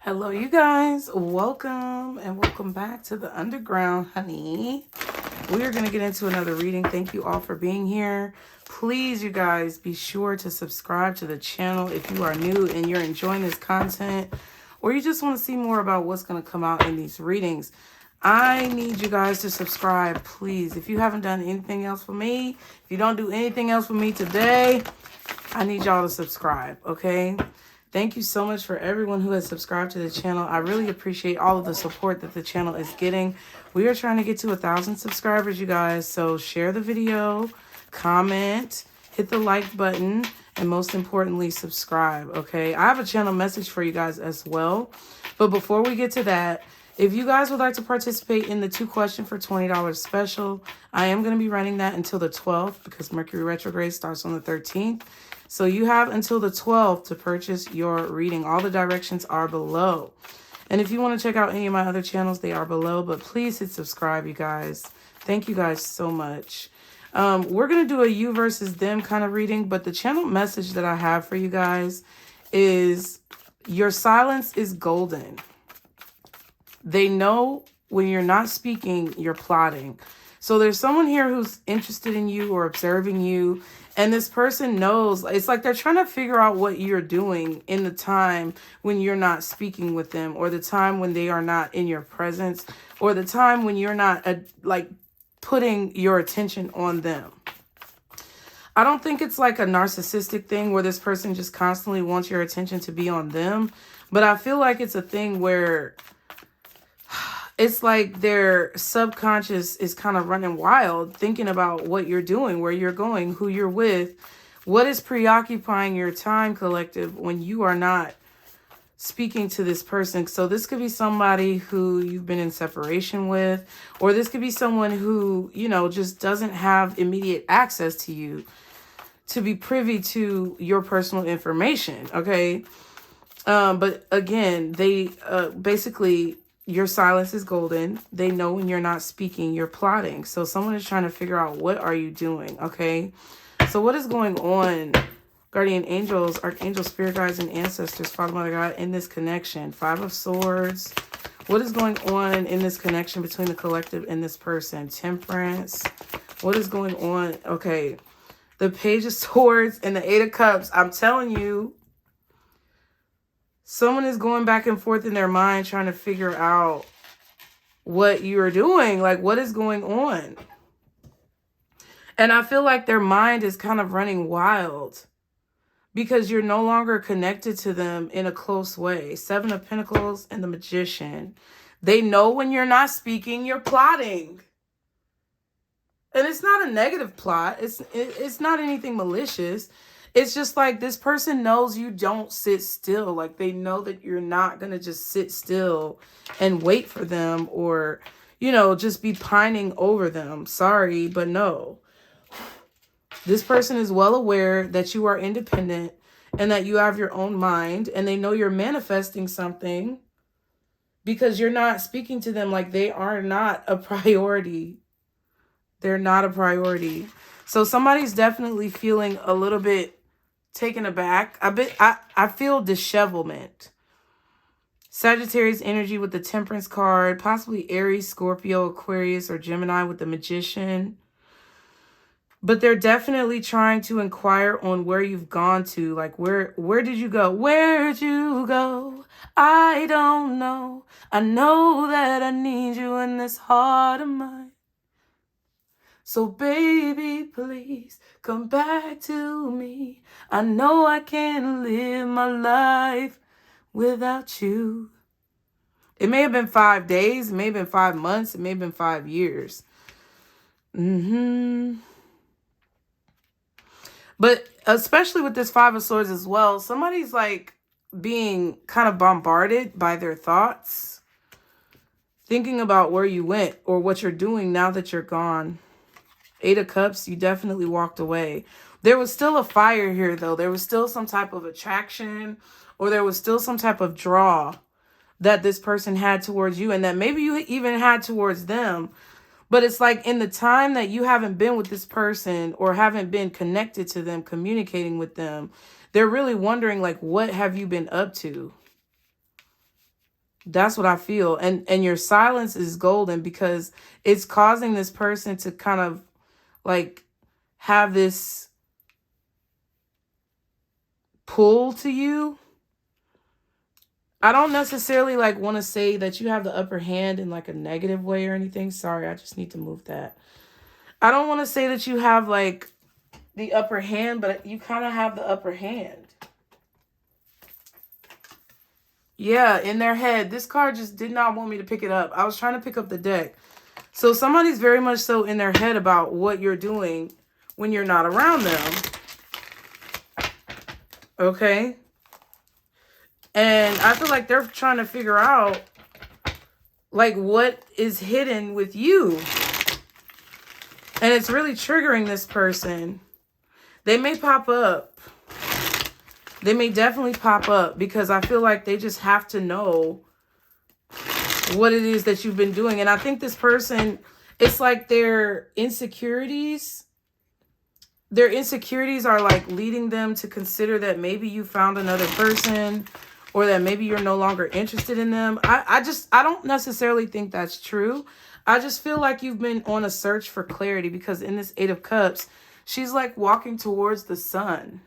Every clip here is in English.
Hello, you guys. Welcome and welcome back to the underground, honey. We are going to get into another reading. Thank you all for being here. Please, you guys, be sure to subscribe to the channel if you are new and you're enjoying this content, or you just want to see more about what's going to come out in these readings. I need you guys to subscribe, please. If you haven't done anything else for me, if you don't do anything else for me today, I need y'all to subscribe, okay? Thank you so much for everyone who has subscribed to the channel. I really appreciate all of the support that the channel is getting. We are trying to get to 1,000 subscribers, you guys. So share the video, comment, hit the like button, and most importantly, subscribe, okay? I have a channel message for you guys as well. But before we get to that, if you guys would like to participate in the 2-question for $20 special, I am going to be running that until the 12th because Mercury retrograde starts on the 13th. So you have until the 12th to purchase your reading. All the directions are below. And if you want to check out any of my other channels, they are below. But please hit subscribe, you guys. Thank you guys so much. We're going to do a you versus them kind of reading. But the channel message that I have for you guys is your silence is golden. They know when you're not speaking, you're plotting. So there's someone here who's interested in you or observing you. And this person knows, it's like they're trying to figure out what you're doing in the time when you're not speaking with them, or the time when they are not in your presence, or the time when you're not like putting your attention on them. I don't think it's like a narcissistic thing where this person just constantly wants your attention to be on them. But I feel like it's a thing where it's like their subconscious is kind of running wild, thinking about what you're doing, where you're going, who you're with, what is preoccupying your time, collective, when you are not speaking to this person. So this could be somebody who you've been in separation with, or this could be someone who, you know, just doesn't have immediate access to you to be privy to your personal information, okay? But again, they basically... your silence is golden. They know when you're not speaking, you're plotting. So someone is trying to figure out, what are you doing? Okay. So what is going on, guardian angels, archangels, spirit guides, and ancestors, Father, Mother, God, in this connection? 5 of Swords. What is going on in this connection between the collective and this person? Temperance. What is going on? Okay. The Page of Swords and the 8 of Cups. I'm telling you, someone is going back and forth in their mind trying to figure out what you're doing. Like, what is going on? And I feel like their mind is kind of running wild because you're no longer connected to them in a close way. 7 of Pentacles and the Magician. They know when you're not speaking, you're plotting. And it's not a negative plot. It's not anything malicious. It's just like this person knows you don't sit still. Like, they know that you're not going to just sit still and wait for them, or, you know, just be pining over them. Sorry, but no. This person is well aware that you are independent and that you have your own mind, and they know you're manifesting something because you're not speaking to them. Like, they are not a priority. They're not a priority. So somebody's definitely feeling a little bit taken aback. I feel dishevelment. Sagittarius energy with the Temperance card. Possibly Aries, Scorpio, Aquarius, or Gemini with the Magician. But they're definitely trying to inquire on where you've gone to. Like, where did you go? Where'd you go? I don't know. I know that I need you in this heart of mine. So baby, please come back to me. I know I can't live my life without you. It may have been 5 days. It may have been 5 months. It may have been 5 years. But especially with this 5 of Swords as well, somebody's like being kind of bombarded by their thoughts. Thinking about where you went or what you're doing now that you're gone. 8 of Cups, you definitely walked away. There was still a fire here, though. There was still some type of attraction, or there was still some type of draw that this person had towards you, and that maybe you even had towards them. But it's like in the time that you haven't been with this person or haven't been connected to them, communicating with them, they're really wondering, like, what have you been up to? That's what I feel. And your silence is golden because it's causing this person to kind of like have this pull to you. I don't necessarily like want to say that you have the upper hand in like a negative way or anything. Sorry, I just need to move that. I don't want to say that you have like the upper hand, but you kind of have the upper hand. Yeah, in their head. This card just did not want me to pick it up. I was trying to pick up the deck. So somebody's very much so in their head about what you're doing when you're not around them. Okay? And I feel like they're trying to figure out like what is hidden with you. And it's really triggering this person. They may pop up. They may definitely pop up because I feel like they just have to know what it is that you've been doing. And I think this person, it's like their insecurities are like leading them to consider that maybe you found another person or that maybe you're no longer interested in them. I don't necessarily think that's true. I just feel like you've been on a search for clarity because in this Eight of Cups, she's like walking towards the sun.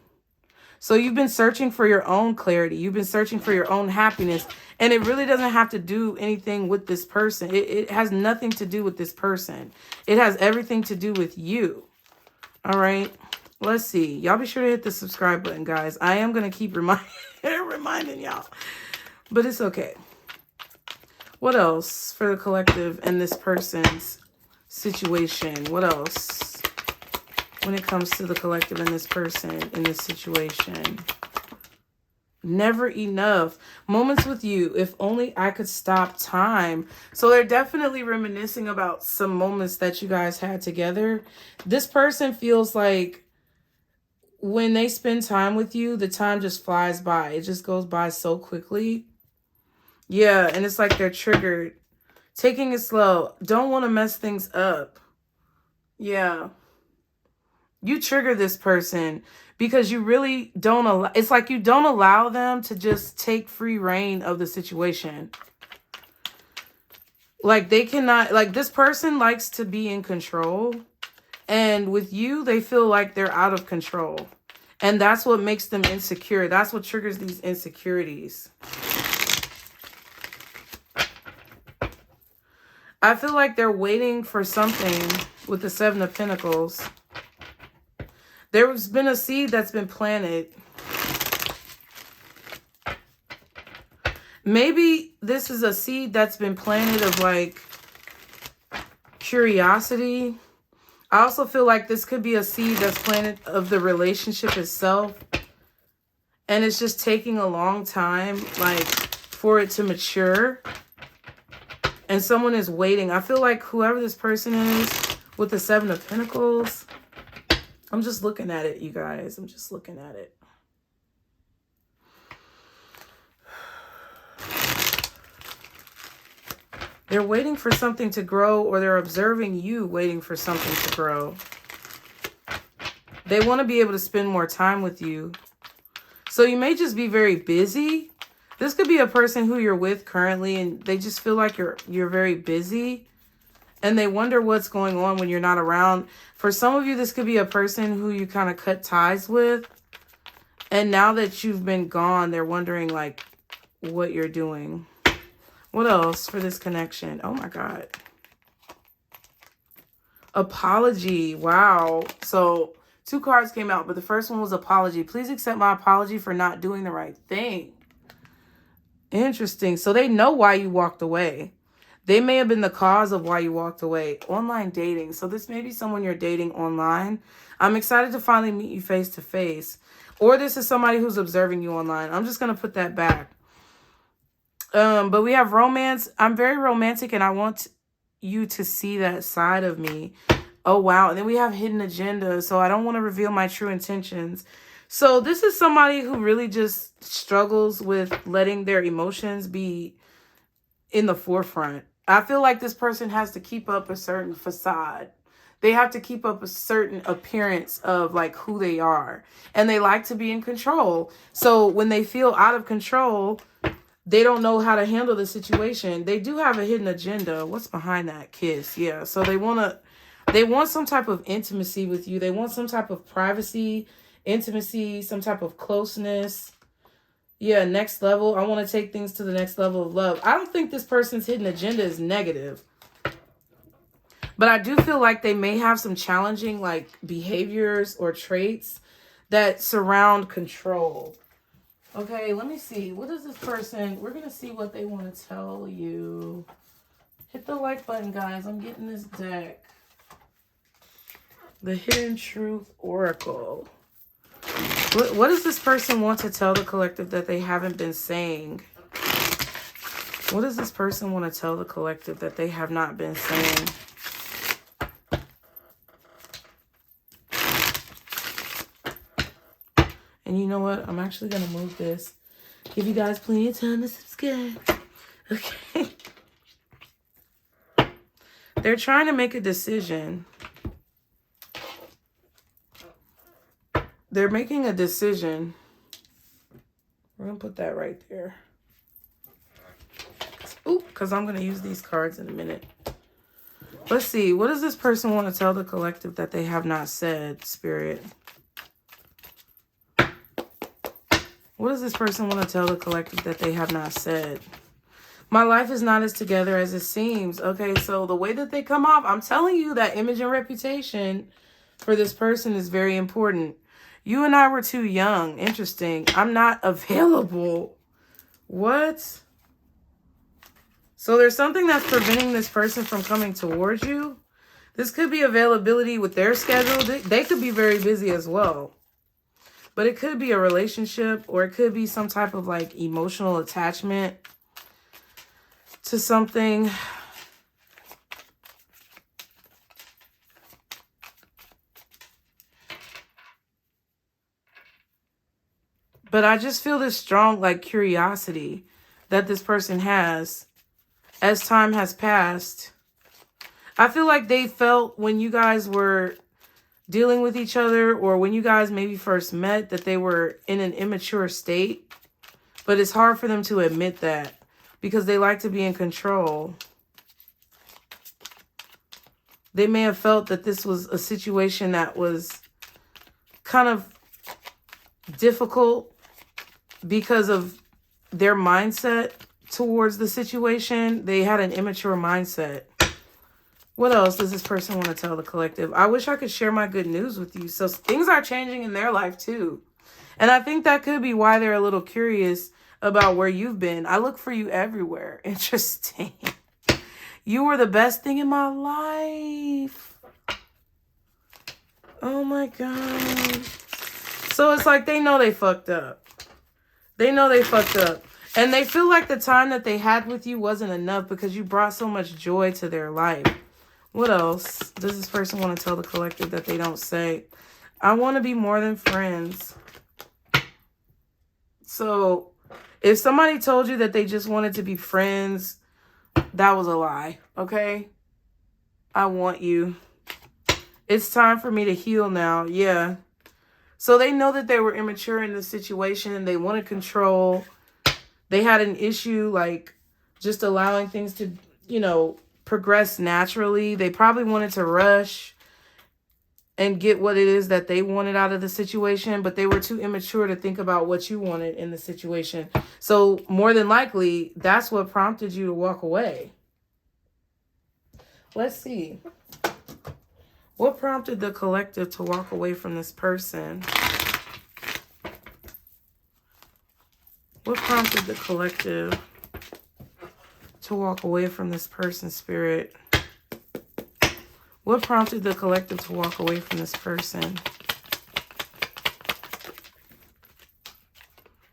So you've been searching for your own clarity. You've been searching for your own happiness. And it really doesn't have to do anything with this person. It has nothing to do with this person. It has everything to do with you. All right. Let's see. Y'all be sure to hit the subscribe button, guys. I am going to keep reminding y'all. But it's okay. What else for the collective and this person's situation? What else? When it comes to the collective and this person in this situation. Never enough. Moments with you. If only I could stop time. So they're definitely reminiscing about some moments that you guys had together. This person feels like when they spend time with you, the time just flies by. It just goes by so quickly. Yeah, and it's like they're triggered. Taking it slow. Don't want to mess things up. Yeah. You trigger this person because you really don't allow, it's like you don't allow them to just take free reign of the situation. Like they cannot, like this person likes to be in control. And with you, they feel like they're out of control. And that's what makes them insecure. That's what triggers these insecurities. I feel like they're waiting for something with the Seven of Pentacles. There's been a seed that's been planted. Maybe this is a seed that's been planted of like curiosity. I also feel like this could be a seed that's planted of the relationship itself. And it's just taking a long time like for it to mature. And someone is waiting. I feel like whoever this person is with the Seven of Pentacles, I'm just looking at it, you guys. I'm just looking at it. They're waiting for something to grow, or they're observing you waiting for something to grow. They want to be able to spend more time with you. So you may just be very busy. This could be a person who you're with currently, and they just feel like you're very busy. And they wonder what's going on when you're not around. For some of you, this could be a person who you kind of cut ties with. And now that you've been gone, they're wondering like what you're doing. What else for this connection? Oh my God. Apology. Wow. So 2 cards came out, but the first one was apology. Please accept my apology for not doing the right thing. Interesting. So they know why you walked away. They may have been the cause of why you walked away. Online dating. So this may be someone you're dating online. I'm excited to finally meet you face to face. Or this is somebody who's observing you online. I'm just going to put that back. But we have romance. I'm very romantic and I want you to see that side of me. Oh, wow. And then we have hidden agenda. So I don't want to reveal my true intentions. So this is somebody who really just struggles with letting their emotions be in the forefront. I feel like this person has to keep up a certain facade. They have to keep up a certain appearance of like who they are. And they like to be in control. So when they feel out of control, they don't know how to handle the situation. They do have a hidden agenda. What's behind that? Kiss. Yeah. So they want some type of intimacy with you. They want some type of privacy, intimacy, some type of closeness. Yeah, next level. I want to take things to the next level of love. I don't think this person's hidden agenda is negative. But I do feel like they may have some challenging like behaviors or traits that surround control. Okay, let me see. What is this person? We're going to see what they want to tell you. Hit the like button, guys. I'm getting this deck. The Hidden Truth Oracle. What does this person want to tell the collective that they haven't been saying? What does this person want to tell the collective that they have not been saying? And you know what? I'm actually going to move this. Give you guys plenty of time to subscribe. Okay. They're trying to make a decision. They're making a decision. We're going to put that right there. Ooh, because I'm going to use these cards in a minute. Let's see. What does this person want to tell the collective that they have not said, Spirit? What does this person want to tell the collective that they have not said? My life is not as together as it seems. Okay, so the way that they come off, I'm telling you that image and reputation for this person is very important. You and I were too young. Interesting. I'm not available. What? So there's something that's preventing this person from coming towards you. This could be availability with their schedule. They could be very busy as well. But it could be a relationship, or it could be some type of like emotional attachment to something. But I just feel this strong like curiosity that this person has as time has passed. I feel like they felt when you guys were dealing with each other, or when you guys maybe first met, that they were in an immature state. But it's hard for them to admit that because they like to be in control. They may have felt that this was a situation that was kind of difficult because of their mindset towards the situation. They had an immature mindset. What else does this person want to tell the collective? I wish I could share my good news with you. So things are changing in their life too. And I think that could be why they're a little curious about where you've been. I look for you everywhere. Interesting. You were the best thing in my life. Oh my God. So it's like they know they fucked up. They know they fucked up. And they feel like the time that they had with you wasn't enough because you brought so much joy to their life. What else does this person want to tell the collective that they don't say? I want to be more than friends. So if somebody told you that they just wanted to be friends, that was a lie, okay? I want you. It's time for me to heal now. Yeah. So they know that they were immature in this situation. They wanted control. They had an issue like just allowing things to, you know, progress naturally. They probably wanted to rush and get what it is that they wanted out of the situation, but they were too immature to think about what you wanted in the situation. So more than likely, that's what prompted you to walk away. Let's see. What prompted the collective to walk away from this person? What prompted the collective to walk away from this person, Spirit? What prompted the collective to walk away from this person?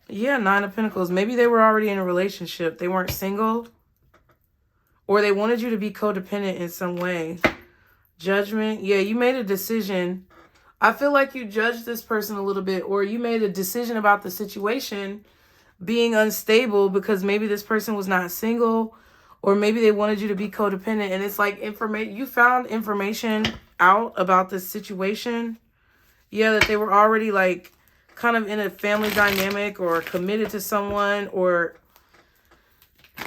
Yeah, Nine of Pentacles. Maybe they were already in a relationship. They weren't single. Or they wanted you to be codependent in some way. Judgment. Yeah, you made a decision. I feel like you judged this person a little bit. Or you made a decision about the situation being unstable because maybe this person was not single. Or maybe they wanted you to be codependent. And it's like you found information out about this situation. Yeah, that they were already like kind of in a family dynamic or committed to someone, or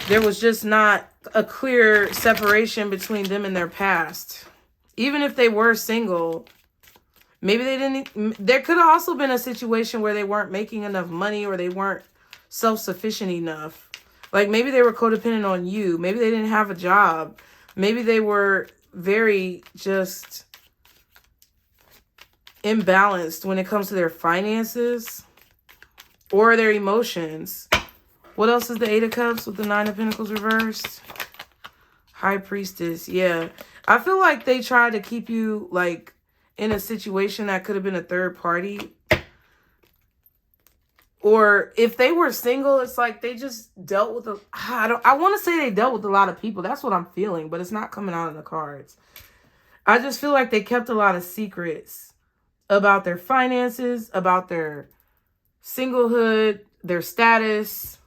There was just not a clear separation between them and their past. Even if they were single, maybe they didn't. There could have also been a situation where they weren't making enough money or they weren't self-sufficient enough. Like maybe they were codependent on you. Maybe they didn't have a job. Maybe they were very just imbalanced when it comes to their finances or their emotions. What else is the Eight of Cups with the Nine of Pentacles reversed? High Priestess. Yeah. I feel like they tried to keep you like in a situation that could have been a third party. Or if they were single, it's like they just dealt with I want to say they dealt with a lot of people. That's what I'm feeling, but it's not coming out in the cards. I just feel like they kept a lot of secrets about their finances, about their singlehood, their status.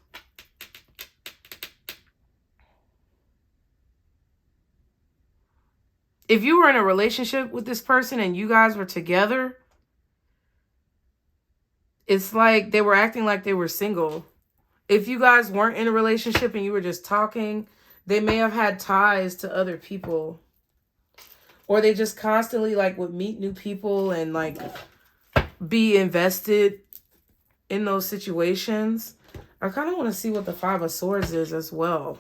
If you were in a relationship with this person and you guys were together, it's like they were acting like they were single. If you guys weren't in a relationship and you were just talking, they may have had ties to other people. Or they just constantly like would meet new people and like be invested in those situations. I kind of want to see what the Five of Swords is as well.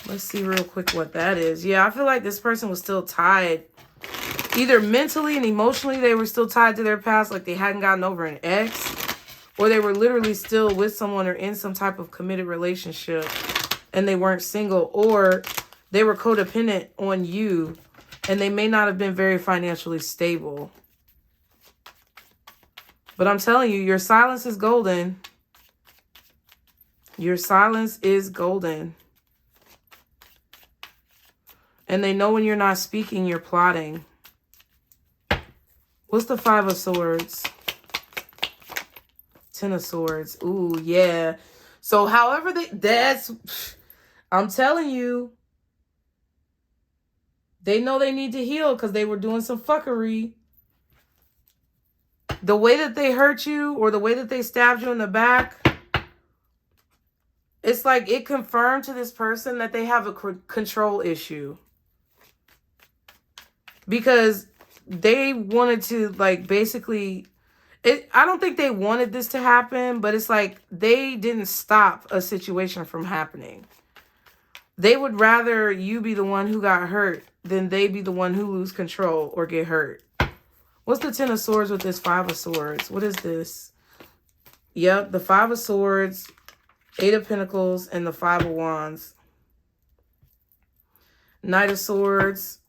Let's see real quick what that is. Yeah, I feel like this person was still tied. Either mentally and emotionally, they were still tied to their past, like they hadn't gotten over an ex. Or they were literally still with someone or in some type of committed relationship and they weren't single. Or they were codependent on you and they may not have been very financially stable. But I'm telling you, your silence is golden. Your silence is golden. And they know when you're not speaking, you're plotting. What's the Five of Swords? Ten of Swords. Ooh, yeah. So however I'm telling you, they know they need to heal because they were doing some fuckery. The way that they hurt you or the way that they stabbed you in the back, it's like it confirmed to this person that they have a control issue. Because they wanted to like basically, I don't think they wanted this to happen, but it's like they didn't stop a situation from happening. They would rather you be the one who got hurt than they be the one who lose control or get hurt. What's the Ten of Swords with this Five of Swords? What is this? Yep, the Five of Swords, Eight of Pentacles, and the Five of Wands. Knight of Swords.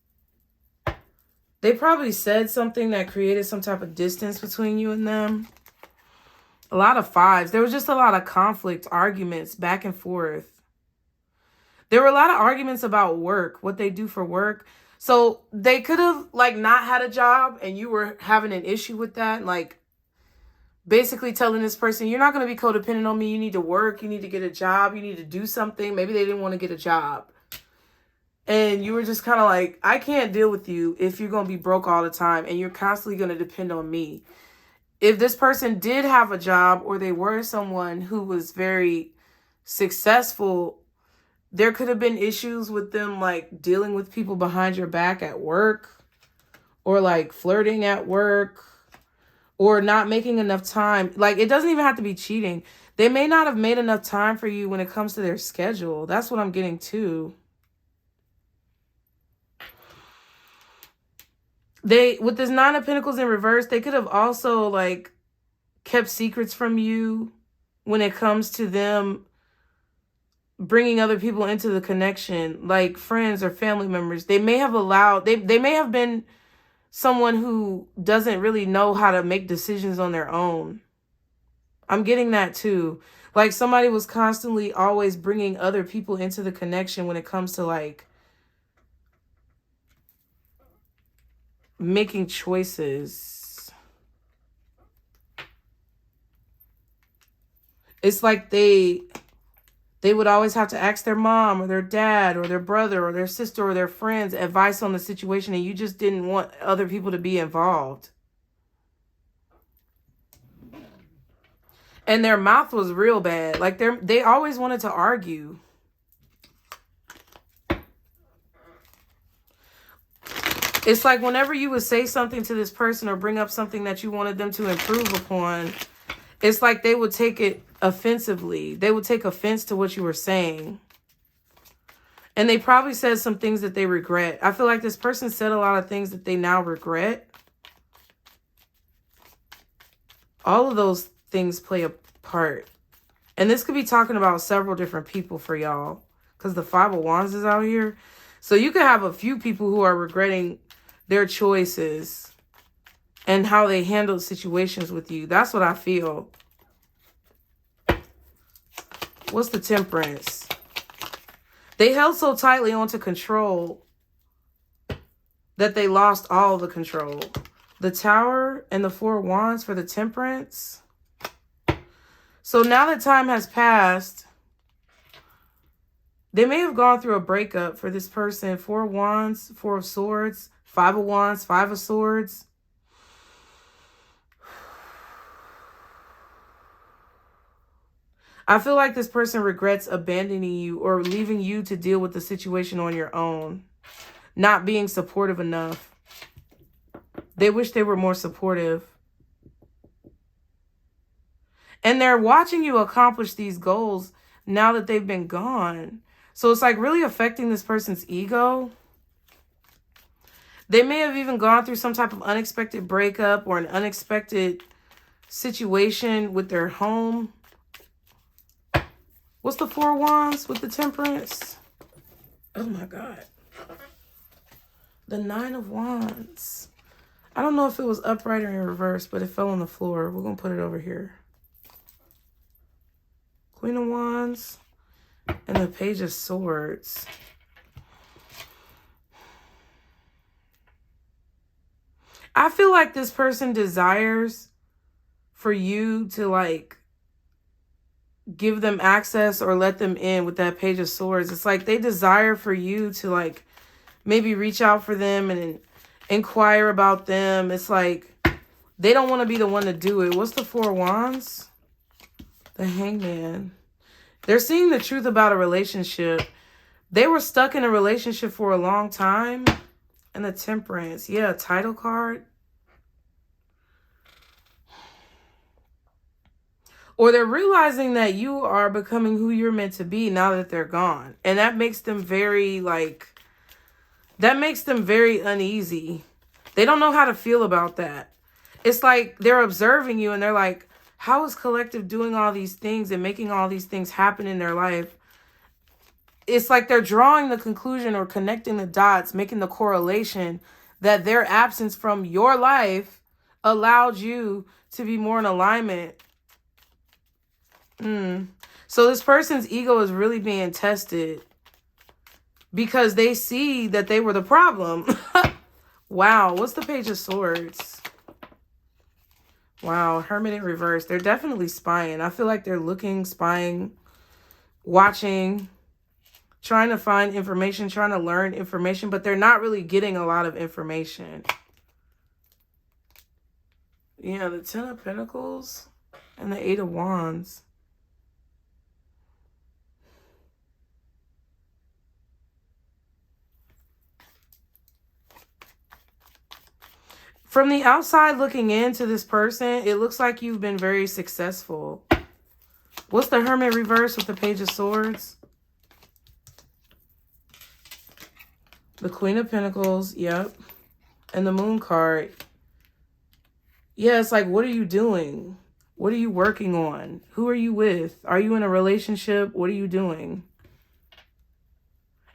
They probably said something that created some type of distance between you and them. A lot of fives. There was just a lot of conflict, arguments, back and forth. There were a lot of arguments about work, what they do for work. So they could have like not had a job and you were having an issue with that. Like basically telling this person, you're not going to be codependent on me. You need to work. You need to get a job. You need to do something. Maybe they didn't want to get a job. And you were just kind of like, I can't deal with you if you're going to be broke all the time and you're constantly going to depend on me. If this person did have a job or they were someone who was very successful, there could have been issues with them like dealing with people behind your back at work or like flirting at work or not making enough time. Like it doesn't even have to be cheating. They may not have made enough time for you when it comes to their schedule. That's what I'm getting to. With this Nine of Pentacles in reverse, they could have also like kept secrets from you when it comes to them bringing other people into the connection, like friends or family members. They may have allowed, they may have been someone who doesn't really know how to make decisions on their own. I'm getting that too. Like somebody was constantly always bringing other people into the connection when it comes to like making choices. It's like they would always have to ask their mom or their dad or their brother or their sister or their friends advice on the situation, and you just didn't want other people to be involved. And their mouth was real bad. Like they always wanted to argue. It's like whenever you would say something to this person or bring up something that you wanted them to improve upon, it's like they would take it offensively. They would take offense to what you were saying. And they probably said some things that they regret. I feel like this person said a lot of things that they now regret. All of those things play a part. And this could be talking about several different people for y'all. Because the Five of Wands is out here. So you could have a few people who are regretting their choices and how they handled situations with you. That's what I feel. What's the Temperance? They held so tightly onto control that they lost all the control. The Tower and the Four of Wands for the Temperance. So now that time has passed, they may have gone through a breakup for this person. Four of Wands, Four of Swords, Five of Wands, Five of Swords. I feel like this person regrets abandoning you or leaving you to deal with the situation on your own. Not being supportive enough. They wish they were more supportive. And they're watching you accomplish these goals now that they've been gone. So it's like really affecting this person's ego. They may have even gone through some type of unexpected breakup or an unexpected situation with their home. What's the Four of Wands with the Temperance? Oh my God. The Nine of Wands. I don't know if it was upright or in reverse, but it fell on the floor. We're going to put it over here. Queen of Wands and the Page of Swords. I feel like this person desires for you to like give them access or let them in with that Page of Swords. It's like they desire for you to like maybe reach out for them and inquire about them. It's like they don't want to be the one to do it. What's the Four of Wands? The Hangman. They're seeing the truth about a relationship. They were stuck in a relationship for a long time. And the Temperance. Yeah, title card. Or they're realizing that you are becoming who you're meant to be now that they're gone. And that makes them very, like, that makes them very uneasy. They don't know how to feel about that. It's like they're observing you and they're like, how is Collective doing all these things and making all these things happen in their life? It's like they're drawing the conclusion or connecting the dots, making the correlation that their absence from your life allowed you to be more in alignment. So this person's ego is really being tested because they see that they were the problem. Wow. What's the Page of Swords? Wow. Hermit in reverse. They're definitely spying. I feel like they're looking, spying, watching, trying to find information, trying to learn information, but they're not really getting a lot of information. Yeah, the Ten of Pentacles and the Eight of Wands. From the outside looking into this person, it looks like you've been very successful. What's the Hermit reverse with the Page of Swords? The Queen of Pentacles, yep. And the Moon card. Yeah, it's like, what are you doing? What are you working on? Who are you with? Are you in a relationship? What are you doing?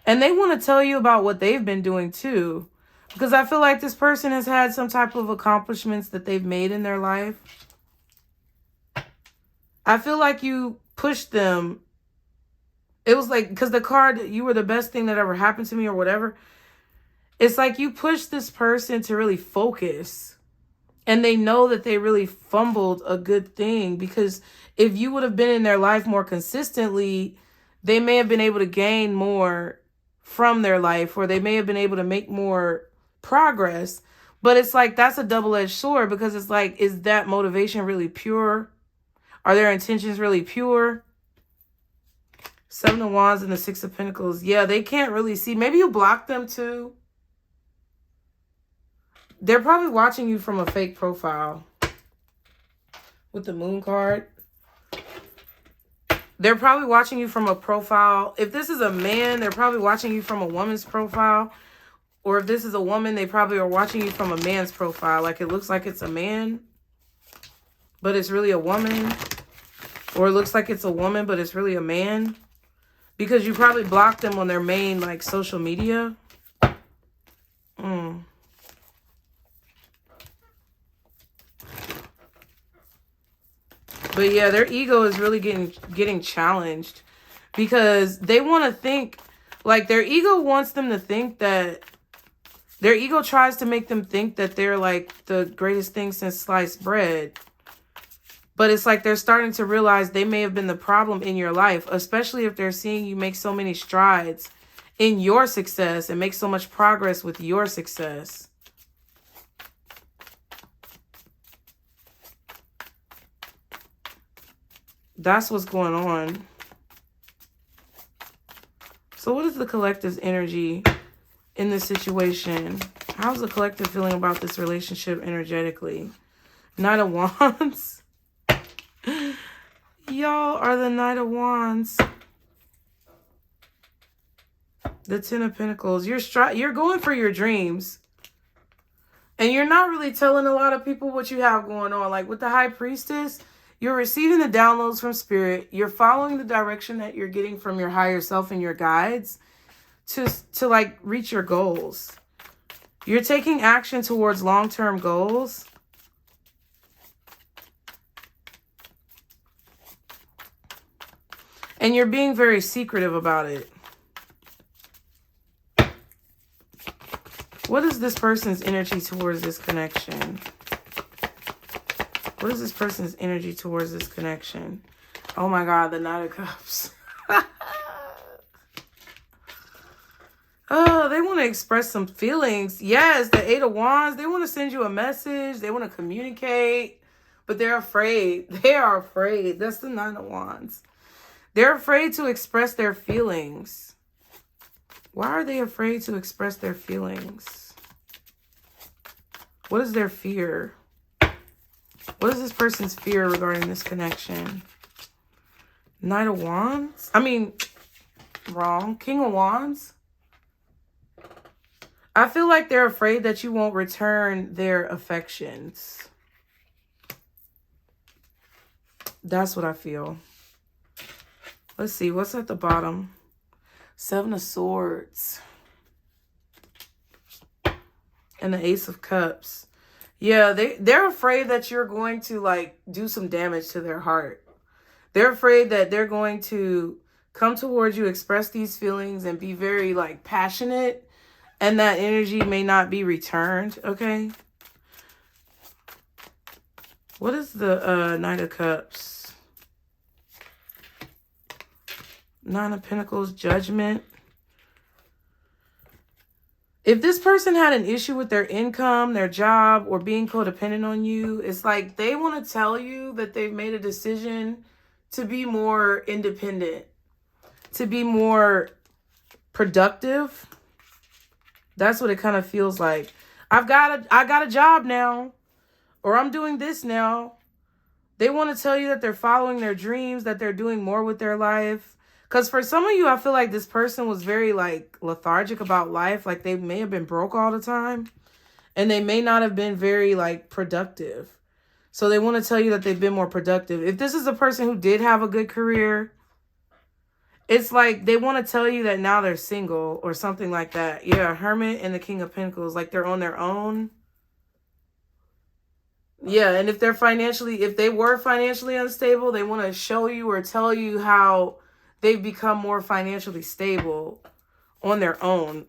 And they want to tell you about what they've been doing too. Because I feel like this person has had some type of accomplishments that they've made in their life. I feel like you pushed them. It was like, because the card, you were the best thing that ever happened to me or whatever. It's like you pushed this person to really focus. And they know that they really fumbled a good thing. Because if you would have been in their life more consistently, they may have been able to gain more from their life. Or they may have been able to make more progress. But it's like that's a double-edged sword, because it's like, is that motivation really pure? Are their intentions really pure? Seven of Wands and the Six of Pentacles. Yeah, they can't really see. Maybe you block them too. They're probably watching you from a fake profile. With the Moon card. They're probably watching you from a profile. If this is a man, they're probably watching you from a woman's profile. Or if this is a woman, they probably are watching you from a man's profile. Like it looks like it's a man, but it's really a woman. Or it looks like it's a woman, but it's really a man. Because you probably blocked them on their main, like, social media. But yeah, their ego is really getting challenged. Because they want to think, like, their ego wants them to think that, their ego tries to make them think that they're, like, the greatest thing since sliced bread. But it's like they're starting to realize they may have been the problem in your life, especially if they're seeing you make so many strides in your success and make so much progress with your success. That's what's going on. So what is the collective's energy in this situation? How's the collective feeling about this relationship energetically? Knight of Wands. Y'all are the Knight of Wands. The Ten of Pentacles. You're going for your dreams. And you're not really telling a lot of people what you have going on. Like with the High Priestess, you're receiving the downloads from Spirit. You're following the direction that you're getting from your higher self and your guides to like reach your goals. You're taking action towards long-term goals. And you're being very secretive about it. What is this person's energy towards this connection? What is this person's energy towards this connection? Oh my God, the Knight of Cups. Oh, they want to express some feelings. Yes, the Eight of Wands. They want to send you a message. They want to communicate. But they're afraid. They are afraid. That's the Nine of Wands. They're afraid to express their feelings. Why are they afraid to express their feelings? What is their fear? What is this person's fear regarding this connection? Knight of Wands? I mean, wrong. King of Wands? I feel like they're afraid that you won't return their affections. That's what I feel. Let's see. What's at the bottom? Seven of Swords. And the Ace of Cups. Yeah, they're afraid that you're going to, like, do some damage to their heart. They're afraid that they're going to come towards you, express these feelings, and be very, like, passionate. And that energy may not be returned, okay? What is the Knight of Cups? Nine of Pentacles, Judgment. If this person had an issue with their income, their job, or being codependent on you, it's like they want to tell you that they've made a decision to be more independent, to be more productive. That's what it kind of feels like. I got a job now, or I'm doing this now. They want to tell you that they're following their dreams, that they're doing more with their life. Because for some of you, I feel like this person was very, like, lethargic about life. Like, they may have been broke all the time. And they may not have been very, like, productive. So they want to tell you that they've been more productive. If this is a person who did have a good career, it's like they want to tell you that now they're single or something like that. Yeah, Hermit and the King of Pentacles. Like, they're on their own. Yeah, and if they were financially unstable, they want to show you or tell you how they've become more financially stable on their own.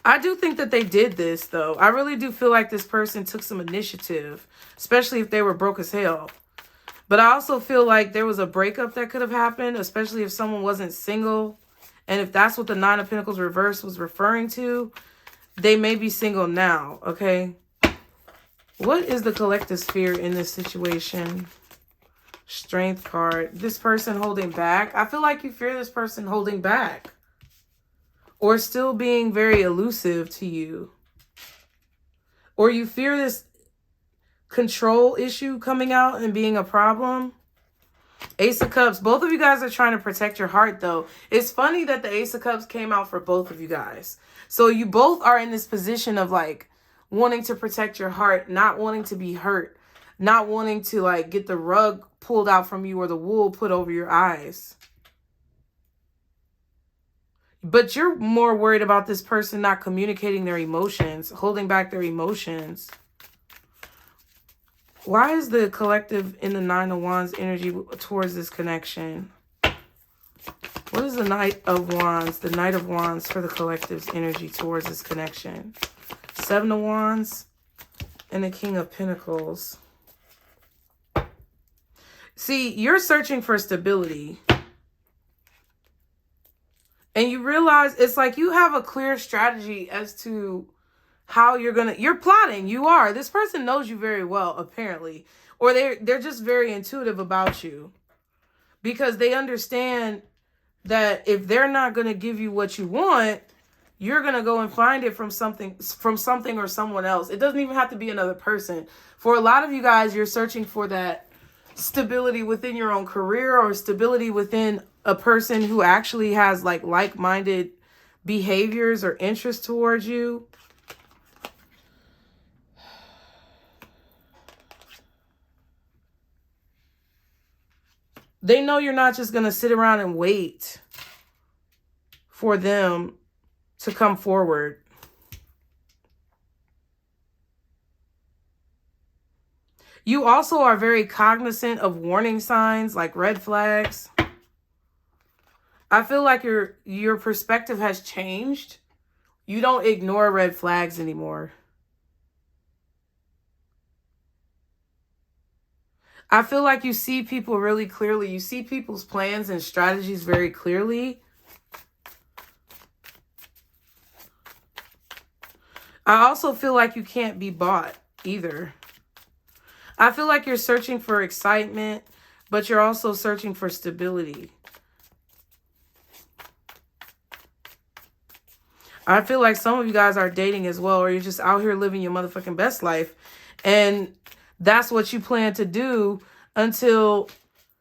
I do think that they did this, though. I really do feel like this person took some initiative, especially if they were broke as hell. But I also feel like there was a breakup that could have happened, especially if someone wasn't single. And if that's what the Nine of Pentacles reverse was referring to, they may be single now, okay? What is the collective fear in this situation? Strength card. This person holding back. I feel like you fear this person holding back. Or still being very elusive to you. Or you fear this control issue coming out and being a problem. Ace of Cups. Both of you guys are trying to protect your heart, though. It's funny that the Ace of Cups came out for both of you guys. So you both are in this position of like wanting to protect your heart, not wanting to be hurt, not wanting to like get the rug pulled out from you or the wool put over your eyes. But you're more worried about this person not communicating their emotions, holding back their emotions. Why is the collective in the Nine of Wands energy towards this connection? What is the Knight of Wands? The Knight of Wands for the collective's energy towards this connection. Seven of Wands and the King of Pentacles. See, you're searching for stability. And you realize it's like you have a clear strategy as to how you're plotting. You are. This person knows you very well, apparently. Or they're just very intuitive about you. Because they understand that if they're not going to give you what you want, you're going to go and find it from something or someone else. It doesn't even have to be another person. For a lot of you guys, you're searching for that stability within your own career or stability within a person who actually has like-minded behaviors or interests towards you. They know you're not just going to sit around and wait for them to come forward. You also are very cognizant of warning signs like red flags. I feel like your perspective has changed. You don't ignore red flags anymore. I feel like you see people really clearly. You see people's plans and strategies very clearly. I also feel like you can't be bought either. I feel like you're searching for excitement, but you're also searching for stability. I feel like some of you guys are dating as well, or you're just out here living your motherfucking best life. And that's what you plan to do until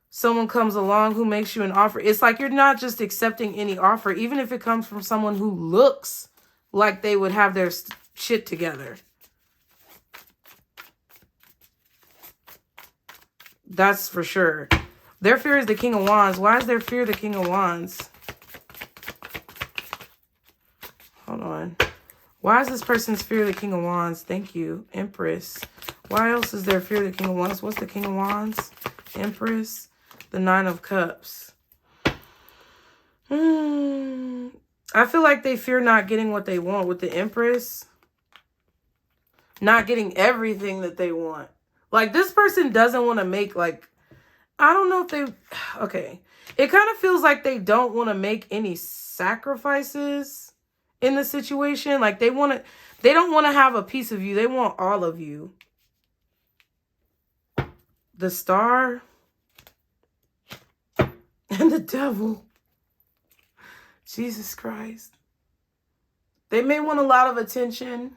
someone comes along who makes you an offer. It's like you're not just accepting any offer, even if it comes from someone who looks like they would have their shit together. That's for sure. Their fear is the King of Wands. Why is their fear the King of Wands? Hold on. Why is this person's fear the King of Wands? Thank you. Empress. Why else is their fear the King of Wands? What's the King of Wands? Empress. The Nine of Cups. I feel like they fear not getting what they want with the Empress. Not getting everything that they want. Like, this person doesn't want to make, like, I don't know if they, okay. It kind of feels like they don't want to make any sacrifices in the situation. Like, they don't want to have a piece of you. They want all of you. The Star and the Devil. Jesus Christ. They may want a lot of attention.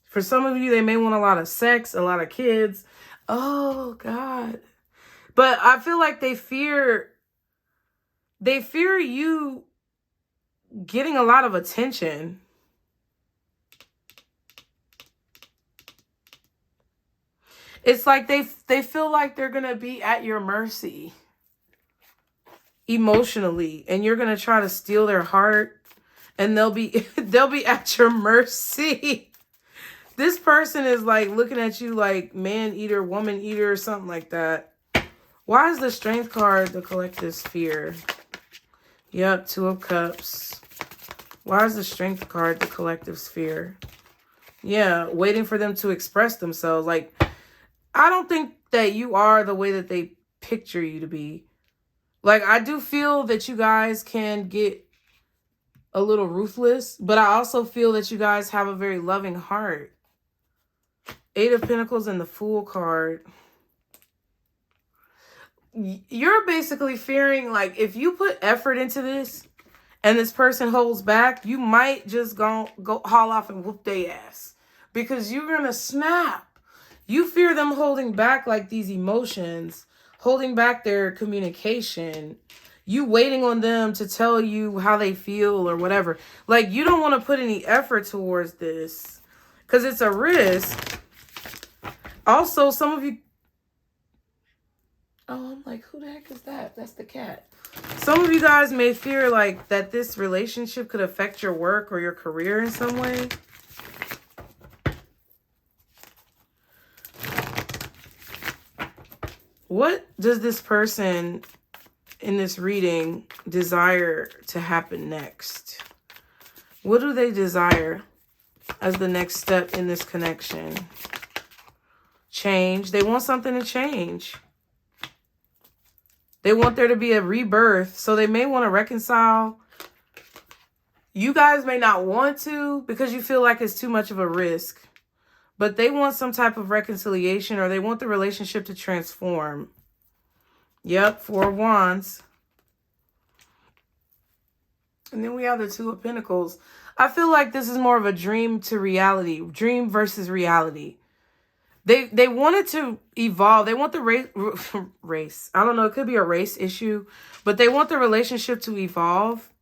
For some of you, they may want a lot of sex, a lot of kids. Oh, God. But I feel like they fear you getting a lot of attention. It's like they feel like they're going to be at your mercy emotionally, and you're going to try to steal their heart, and they'll be at your mercy. This person is like looking at you like man eater, woman eater, or something like that. Why is the Strength card the collective's fear? Yep, Two of Cups. Why is the Strength card the collective's fear? Yeah, waiting for them to express themselves. Like, I don't think that you are the way that they picture you to be. Like, I do feel that you guys can get a little ruthless, but I also feel that you guys have a very loving heart. 8 of Pentacles and the Fool card. You're basically fearing, like, if you put effort into this and this person holds back, you might just go haul off and whoop their ass because you're going to snap. You fear them holding back, like, these emotions, holding back their communication, you waiting on them to tell you how they feel or whatever. Like, you don't want to put any effort towards this because it's a risk. Also, some of you... Oh, I'm like, who the heck is that? That's the cat. Some of you guys may fear, like, that this relationship could affect your work or your career in some way. What does this person in this reading desire to happen next? What do they desire as the next step in this connection? Change. They want something to change. They want there to be a rebirth. So they may want to reconcile. You guys may not want to because you feel like it's too much of a risk. But they want some type of reconciliation, or they want the relationship to transform. Yep, 4 of Wands. And then we have the 2 of Pentacles. I feel like this is more of a dream to reality. Dream versus reality. They want it to evolve. They want the race. I don't know. It could be a race issue. But they want the relationship to evolve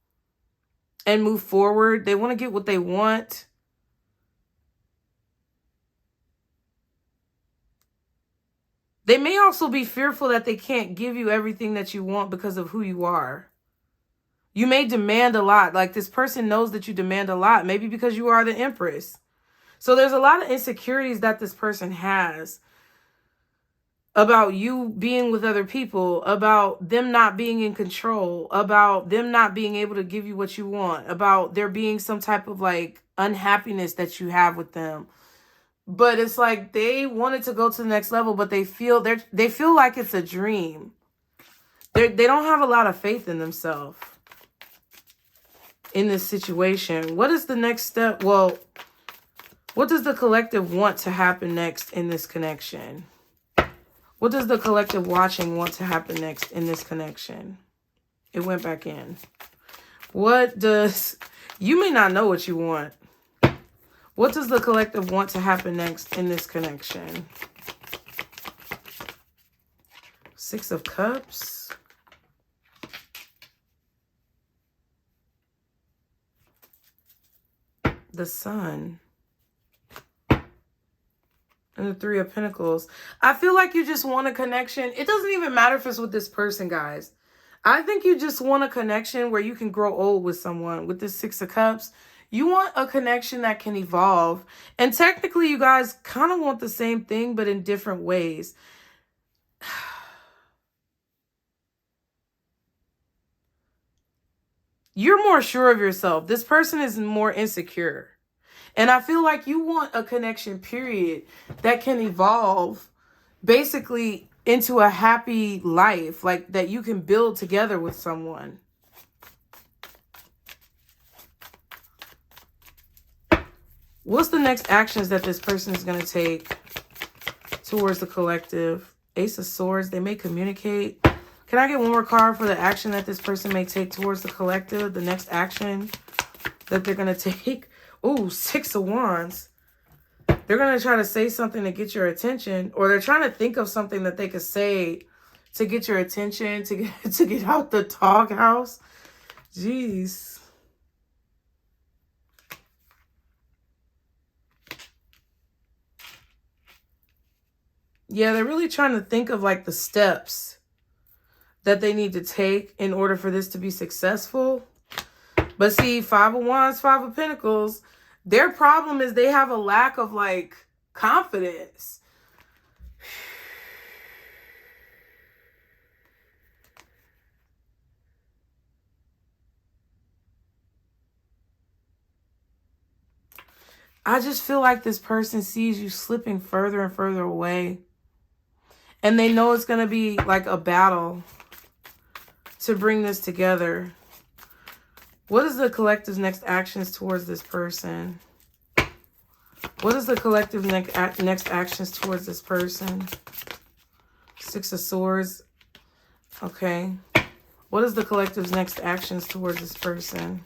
and move forward. They want to get what they want. They may also be fearful that they can't give you everything that you want because of who you are. You may demand a lot. Like, this person knows that you demand a lot. Maybe because you are the Empress. So there's a lot of insecurities that this person has about you being with other people, about them not being in control, about them not being able to give you what you want, about there being some type of, like, unhappiness that you have with them. But it's like they wanted to go to the next level, but they feel like it's a dream. They don't have a lot of faith in themselves in this situation. What is the next step? Well, what does the collective want to happen next in this connection? What does the collective watching want to happen next in this connection? It went back in. What does... You may not know what you want. What does the collective want to happen next in this connection? 6 of Cups. The Sun. And the 3 of Pentacles. I feel like you just want a connection. It doesn't even matter if it's with this person, guys. I think you just want a connection where you can grow old with someone. With this 6 of Cups, you want a connection that can evolve. And technically, you guys kind of want the same thing, but in different ways. You're more sure of yourself. This person is more insecure. And I feel like you want a connection, period, that can evolve basically into a happy life, like that you can build together with someone. What's the next actions that this person is going to take towards the collective? Ace of Swords, they may communicate. Can I get one more card for the action that this person may take towards the collective? The next action that they're going to take. Ooh, 6 of Wands. They're going to try to say something to get your attention. Or they're trying to think of something that they could say to get your attention. To get out the doghouse. Jeez. Yeah, they're really trying to think of like the steps that they need to take in order for this to be successful. But see, 5 of Wands, 5 of Pentacles, their problem is they have a lack of like confidence. I just feel like this person sees you slipping further and further away. And they know it's going to be like a battle to bring this together. What is the collective's next actions towards this person? What is the collective next actions towards this person? Six of Swords. Okay. What is the collective's next actions towards this person?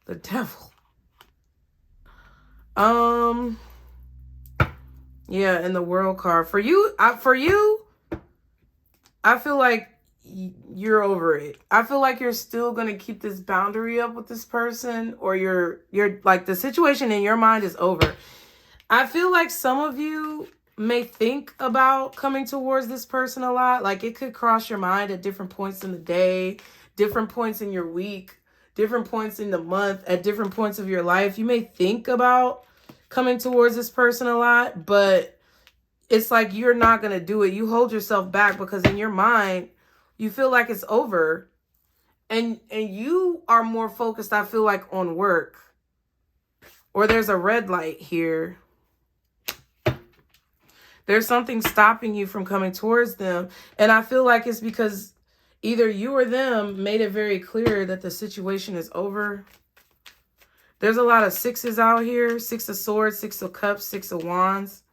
The Devil. Yeah, in the World card. For you, I feel like you're over it. I feel like you're still going to keep this boundary up with this person, or you're like, the situation in your mind is over. I feel like some of you may think about coming towards this person a lot. Like, it could cross your mind at different points in the day, different points in your week, different points in the month, at different points of your life. You may think about coming towards this person a lot, but it's like you're not going to do it. You hold yourself back because in your mind, you feel like it's over. And you are more focused, I feel like, on work. Or there's a red light here. There's something stopping you from coming towards them. And I feel like it's because either you or them made it very clear that the situation is over. There's a lot of sixes out here. Six of Swords, Six of Cups, Six of Wands.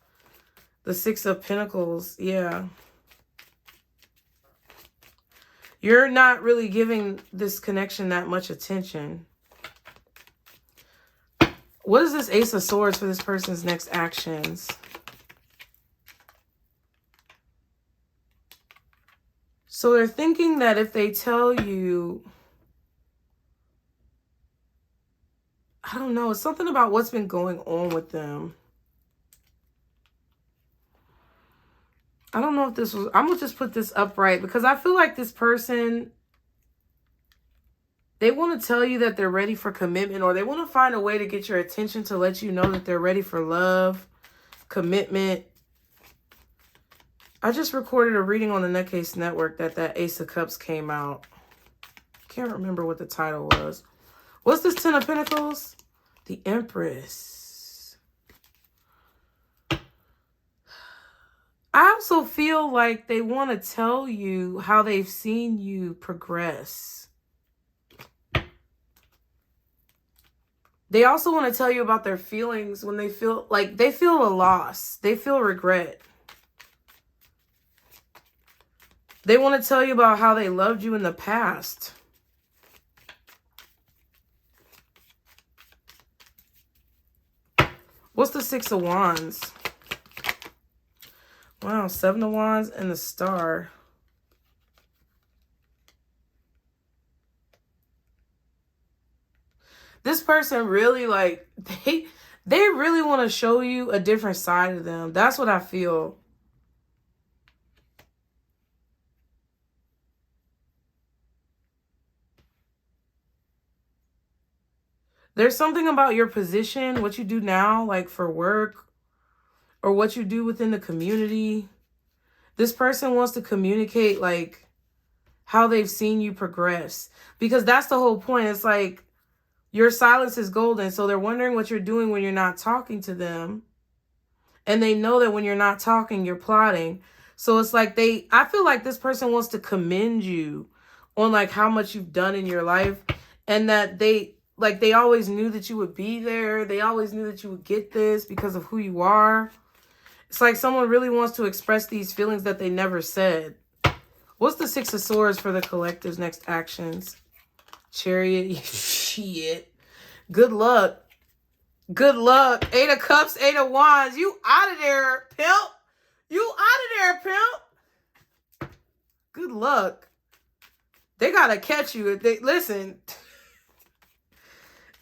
The Six of Pentacles. Yeah. You're not really giving this connection that much attention. What is this Ace of Swords for this person's next actions? So they're thinking that if they tell you, I don't know, it's something about what's been going on with them. I don't know if this was, I'm going to just put this upright because I feel like this person, they want to tell you that they're ready for commitment, or they want to find a way to get your attention to let you know that they're ready for love, commitment. I just recorded a reading on the Nutcase Network that Ace of Cups came out. Can't remember what the title was. What's this Ten of Pentacles? The Empress. I also feel like they want to tell you how they've seen you progress. They also want to tell you about their feelings when they feel like they feel a loss. They feel regret. They want to tell you about how they loved you in the past. What's the Six of Wands? Wow, Seven of Wands and the Star. This person really, like, they really want to show you a different side of them. That's what I feel. There's something about your position, what you do now, like for work, or what you do within the community. This person wants to communicate, like, how they've seen you progress. Because that's the whole point. It's like, your silence is golden. So they're wondering what you're doing when you're not talking to them. And they know that when you're not talking, you're plotting. So it's like I feel like this person wants to commend you on, like, how much you've done in your life. And that they always knew that you would be there. They always knew that you would get this because of who you are. It's like someone really wants to express these feelings that they never said. What's the Six of Swords for the collective's next actions? Chariot. Shit. Good luck. Good luck. Eight of Cups, Eight of Wands. You out of there, pimp. You out of there, pimp. Good luck. They got to catch you. Listen.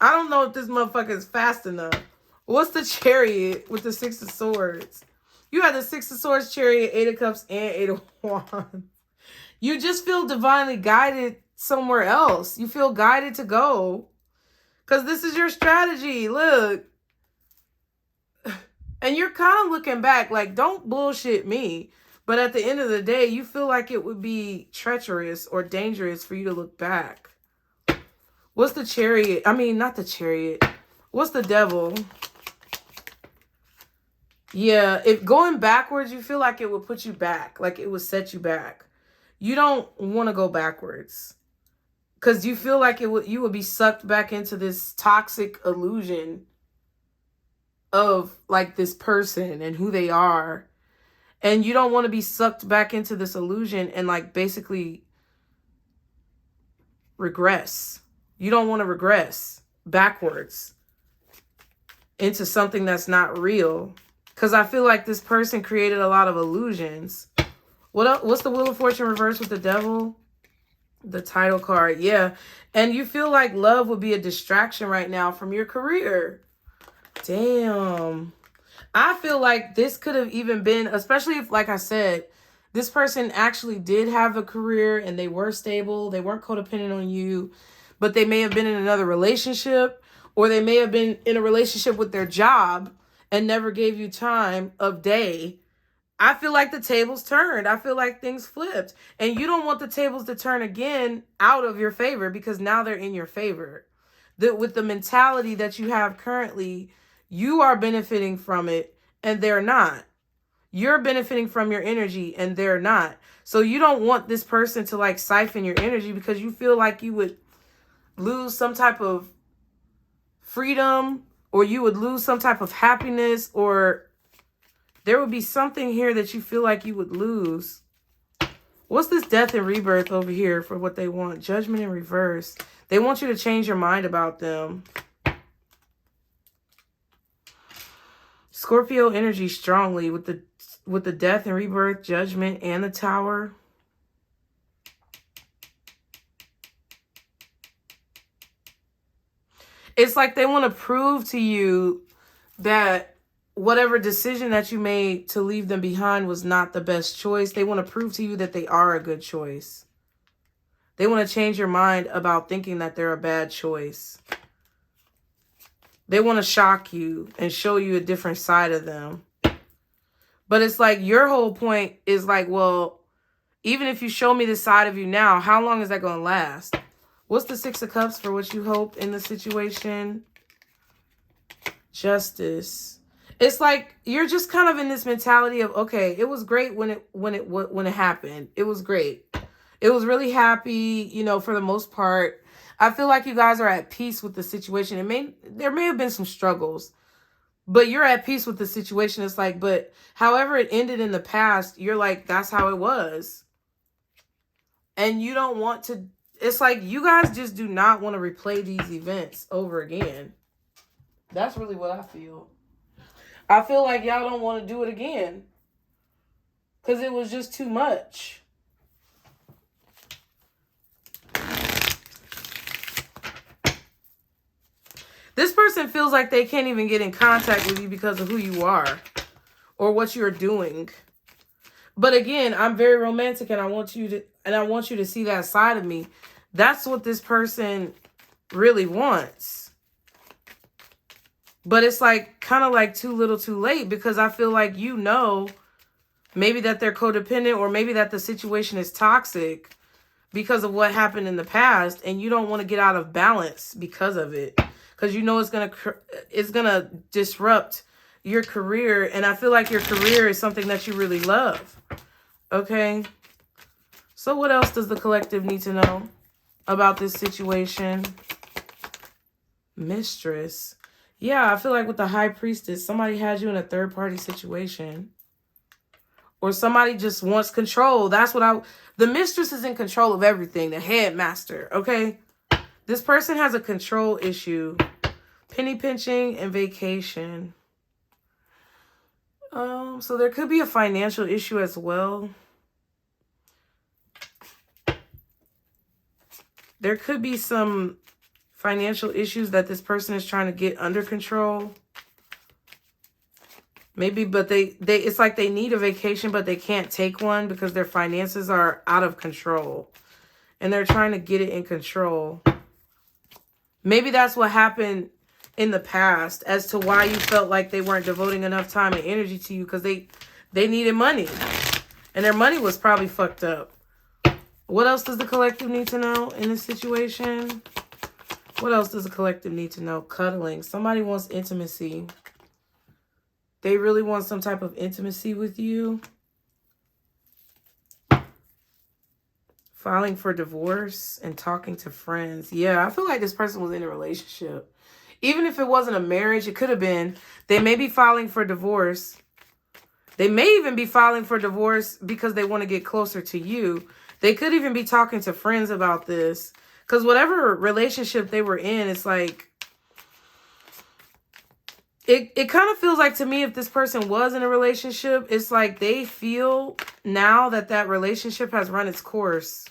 I don't know if this motherfucker is fast enough. What's the Chariot with the Six of Swords? You had the Six of Swords, Chariot, Eight of Cups, and Eight of Wands. You just feel divinely guided somewhere else. You feel guided to go. Because this is your strategy. Look. And you're kind of looking back like, don't bullshit me. But at the end of the day, you feel like it would be treacherous or dangerous for you to look back. What's the Chariot? I mean, not the Chariot. What's the Devil? Yeah, if going backwards, you feel like it would put you back. Like it would set you back. You don't want to go backwards. Because you feel like you would be sucked back into this toxic illusion of like this person and who they are. And you don't want to be sucked back into this illusion and like basically regress. You don't want to regress backwards into something that's not real. Because I feel like this person created a lot of illusions. What's the Wheel of Fortune reversed with the Devil? The title card, yeah. And you feel like love would be a distraction right now from your career. Damn. I feel like this could have even been, especially if, like I said, this person actually did have a career and they were stable. They weren't codependent on you, but they may have been in another relationship, or they may have been in a relationship with their job and never gave you time of day. I feel like the tables turned. I feel like things flipped. And you don't want the tables to turn again out of your favor, because now they're in your favor. With the mentality that you have currently, you are benefiting from it and they're not. You're benefiting from your energy and they're not. So you don't want this person to like siphon your energy, because you feel like you would lose some type of freedom, or you would lose some type of happiness, or there would be something here that you feel like you would lose. What's this Death and Rebirth over here for what they want? Judgment in reverse. They want you to change your mind about them. Scorpio energy strongly with the Death and Rebirth, Judgment, and the Tower. It's like they want to prove to you that whatever decision that you made to leave them behind was not the best choice. They want to prove to you that they are a good choice. They want to change your mind about thinking that they're a bad choice. They want to shock you and show you a different side of them. But it's like your whole point is like, well, even if you show me this side of you now, how long is that going to last? What's the Six of Cups for what you hope in the situation? Justice. It's like you're just kind of in this mentality of, okay, it was great when it happened. It was great. It was really happy, you know, for the most part. I feel like you guys are at peace with the situation. There may have been some struggles, but you're at peace with the situation. It's like, but however it ended in the past, you're like, that's how it was. And you don't want to, it's like you guys just do not want to replay these events over again. That's really what I feel. I feel like y'all don't want to do it again, because it was just too much. This person feels like they can't even get in contact with you because of who you are or what you're doing. But again, I'm very romantic, and I want you to see that side of me. That's what this person really wants. But it's like kind of like too little too late, because I feel like, you know, maybe that they're codependent, or maybe that the situation is toxic because of what happened in the past, and you don't want to get out of balance because of it, because you know it's gonna disrupt your career. And I feel like your career is something that you really love. Okay, so what else does the collective need to know about this situation? Mistress. Yeah, I feel like with the High Priestess, somebody has you in a third-party situation. Or somebody just wants control. That's what the Mistress is in control of everything. The headmaster, okay? This person has a control issue. Penny pinching and vacation. So there could be a financial issue as well. There could be some financial issues that this person is trying to get under control. Maybe, but it's like they need a vacation, but they can't take one because their finances are out of control. And they're trying to get it in control. Maybe that's what happened in the past as to why you felt like they weren't devoting enough time and energy to you, because they needed money. And their money was probably fucked up. What else does the collective need to know in this situation? What else does the collective need to know? Cuddling. Somebody wants intimacy. They really want some type of intimacy with you. Filing for divorce and talking to friends. Yeah, I feel like this person was in a relationship. Even if it wasn't a marriage, it could have been. They may be filing for divorce. They may even be filing for divorce because they want to get closer to you. They could even be talking to friends about this. Because whatever relationship they were in, it's like... It kind of feels like to me, if this person was in a relationship, it's like they feel now that that relationship has run its course.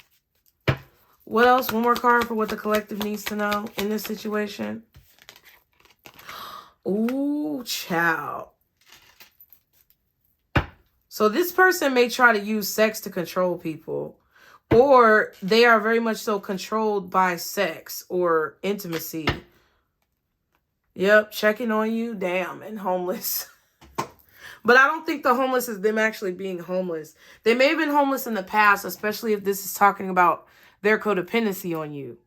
What else? One more card for what the collective needs to know in this situation. Ooh, child. So this person may try to use sex to control people, or they are very much so controlled by sex or intimacy. Yep, checking on you, damn, and homeless. But I don't think the homeless is them actually being homeless. They may have been homeless in the past, especially if this is talking about their codependency on you.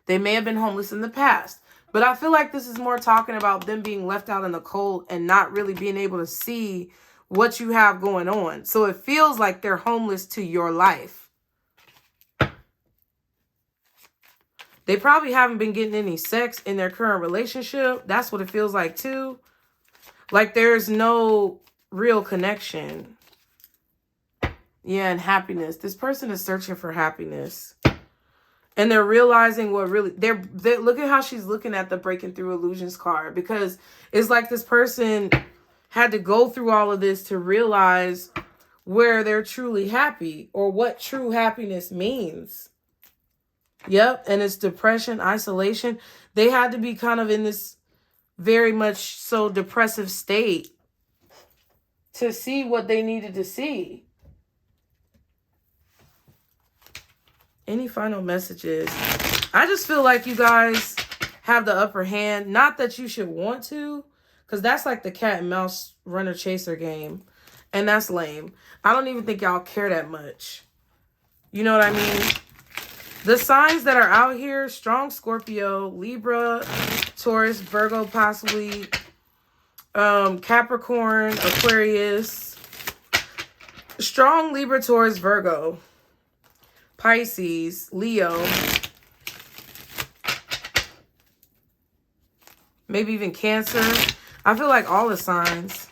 They may have been homeless in the past. But I feel like this is more talking about them being left out in the cold and not really being able to see what you have going on. So it feels like they're homeless to your life. They probably haven't been getting any sex in their current relationship. That's what it feels like too. Like there's no real connection. Yeah, and happiness. This person is searching for happiness. And they're realizing what really... They're look at how she's looking at the Breaking Through Illusions card. Because it's like this person had to go through all of this to realize where they're truly happy. Or what true happiness means. Yep, and it's depression, isolation. They had to be kind of in this very much so depressive state to see what they needed to see. Any final messages? I just feel like you guys have the upper hand. Not that you should want to, because that's like the cat and mouse runner chaser game. And that's lame. I don't even think y'all care that much. You know what I mean? The signs that are out here, strong Scorpio, Libra, Taurus, Virgo, possibly, Capricorn, Aquarius, strong Libra, Taurus, Virgo, Pisces, Leo, maybe even Cancer. I feel like all the signs.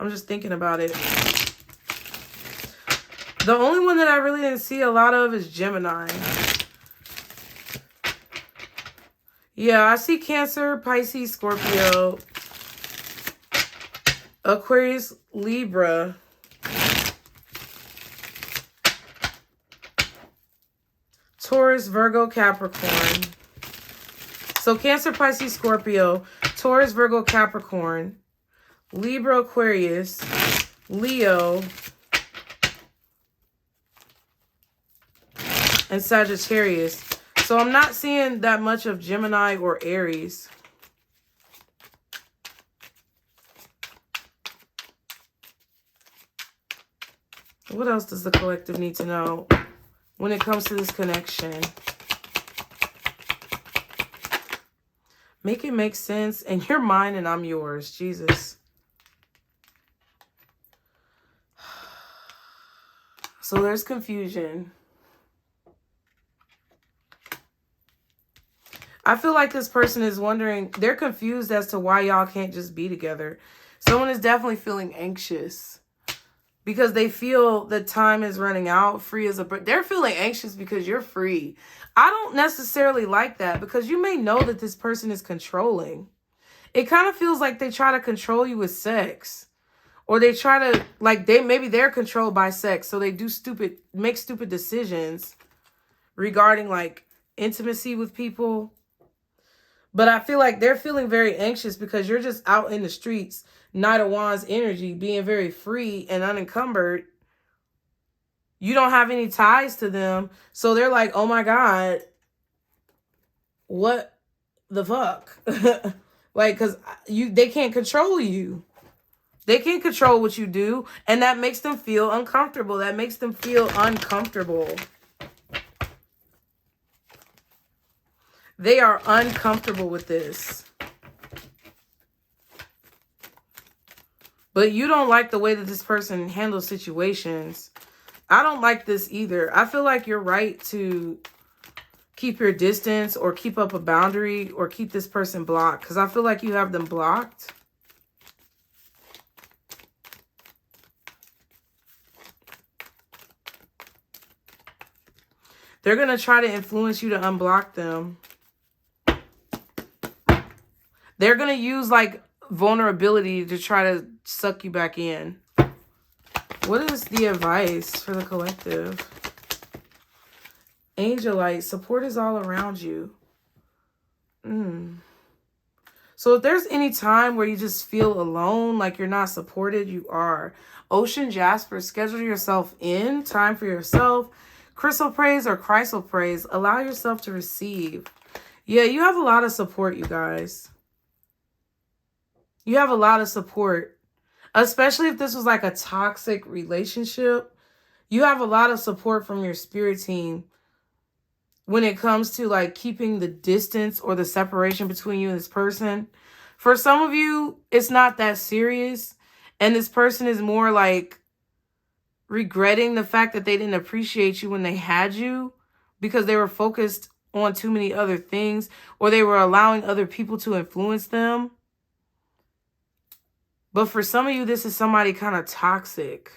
I'm just thinking about it. The only one that I really didn't see a lot of is Gemini. Yeah, I see Cancer, Pisces, Scorpio, Aquarius, Libra, Taurus, Virgo, Capricorn. So Cancer, Pisces, Scorpio, Taurus, Virgo, Capricorn, Libra, Aquarius, Leo, and Sagittarius. So I'm not seeing that much of Gemini or Aries. What else does the collective need to know when it comes to this connection? Make it make sense. And you're mine and I'm yours. Jesus. So there's confusion. I feel like this person is wondering, they're confused as to why y'all can't just be together. Someone is definitely feeling anxious because they feel the time is running out. Free as a bird. They're feeling anxious because you're free. I don't necessarily like that because you may know that this person is controlling. It kind of feels like they try to control you with sex. Or they try to, like, maybe they're controlled by sex. So they do make stupid decisions regarding, like, intimacy with people. But I feel like they're feeling very anxious because you're just out in the streets, Knight of Wands energy, being very free and unencumbered. You don't have any ties to them. So they're like, oh my God, what the fuck? Like, because they can't control you. They can't control what you do. And that makes them feel uncomfortable. That makes them feel uncomfortable. They are uncomfortable with this. But you don't like the way that this person handles situations. I don't like this either. I feel like you're right to keep your distance or keep up a boundary or keep this person blocked, because I feel like you have them blocked. They're going to try to influence you to unblock them. They're going to use like vulnerability to try to suck you back in. What is the advice for the collective? Angel light, support is all around you. So if there's any time where you just feel alone, like you're not supported, you are. Ocean Jasper, schedule yourself in, time for yourself. Crystal praise or Crystal praise, allow yourself to receive. Yeah, you have a lot of support, you guys. You have a lot of support, especially if this was like a toxic relationship. You have a lot of support from your spirit team when it comes to like keeping the distance or the separation between you and this person. For some of you, it's not that serious. And this person is more like regretting the fact that they didn't appreciate you when they had you because they were focused on too many other things, or they were allowing other people to influence them. But for some of you, this is somebody kind of toxic.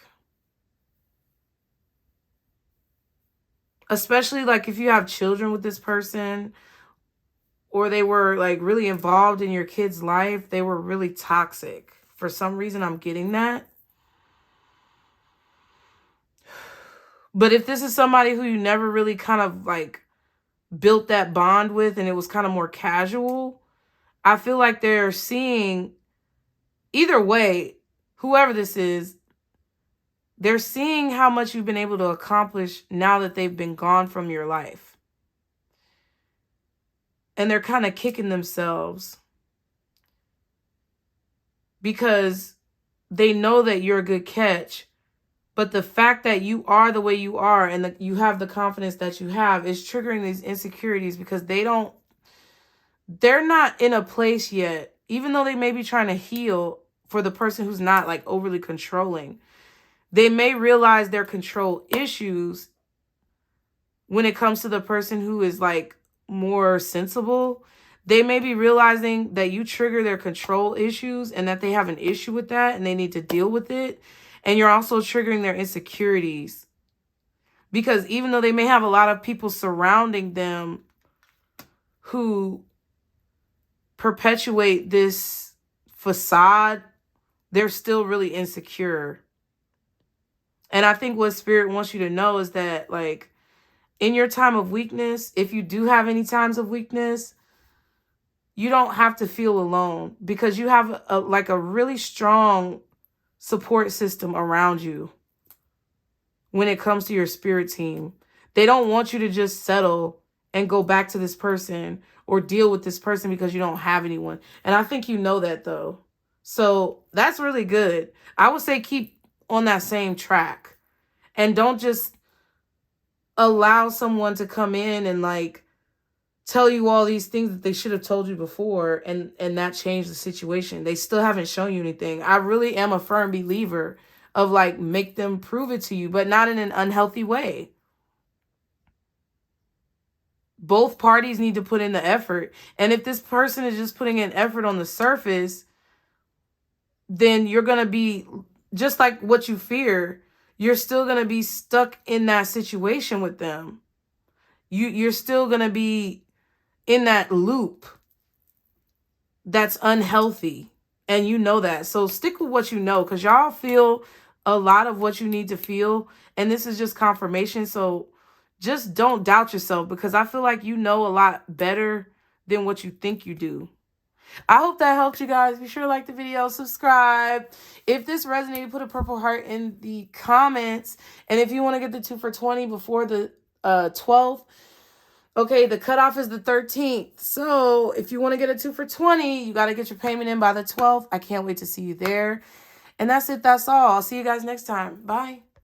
Especially like if you have children with this person, or they were like really involved in your kid's life, they were really toxic. For some reason, I'm getting that. But if this is somebody who you never really kind of like built that bond with and it was kind of more casual, I feel like they're seeing, either way, whoever this is, they're seeing how much you've been able to accomplish now that they've been gone from your life. And they're kind of kicking themselves because they know that you're a good catch. But the fact that you are the way you are and that you have the confidence that you have is triggering these insecurities because they're not in a place yet, even though they may be trying to heal for the person who's not like overly controlling. They may realize their control issues when it comes to the person who is like more sensible. They may be realizing that you trigger their control issues and that they have an issue with that and they need to deal with it. And you're also triggering their insecurities. Because even though they may have a lot of people surrounding them who perpetuate this facade, they're still really insecure. And I think what Spirit wants you to know is that, like, in your time of weakness, if you do have any times of weakness, you don't have to feel alone because you have a really strong support system around you when it comes to your spirit team. They don't want you to just settle and go back to this person or deal with this person because you don't have anyone. And I think you know that, though. So that's really good. I would say keep on that same track and don't just allow someone to come in and like tell you all these things that they should have told you before and that changed the situation. They still haven't shown you anything. I really am a firm believer of like make them prove it to you, but not in an unhealthy way. Both parties need to put in the effort. And if this person is just putting in effort on the surface, then you're going to be just like what you fear. You're still going to be stuck in that situation with them. You're still going to be in that loop that's unhealthy. And you know that. So stick with what you know, because y'all feel a lot of what you need to feel. And this is just confirmation. So just don't doubt yourself, because I feel like you know a lot better than what you think you do. I hope that helped you guys. Be sure to like the video, subscribe. If this resonated, put a purple heart in the comments. And if you want to get the 2 for $20 before the 12th, okay, the cutoff is the 13th. So if you want to get a 2 for $20, you got to get your payment in by the 12th. I can't wait to see you there. And that's it. That's all. I'll see you guys next time. Bye.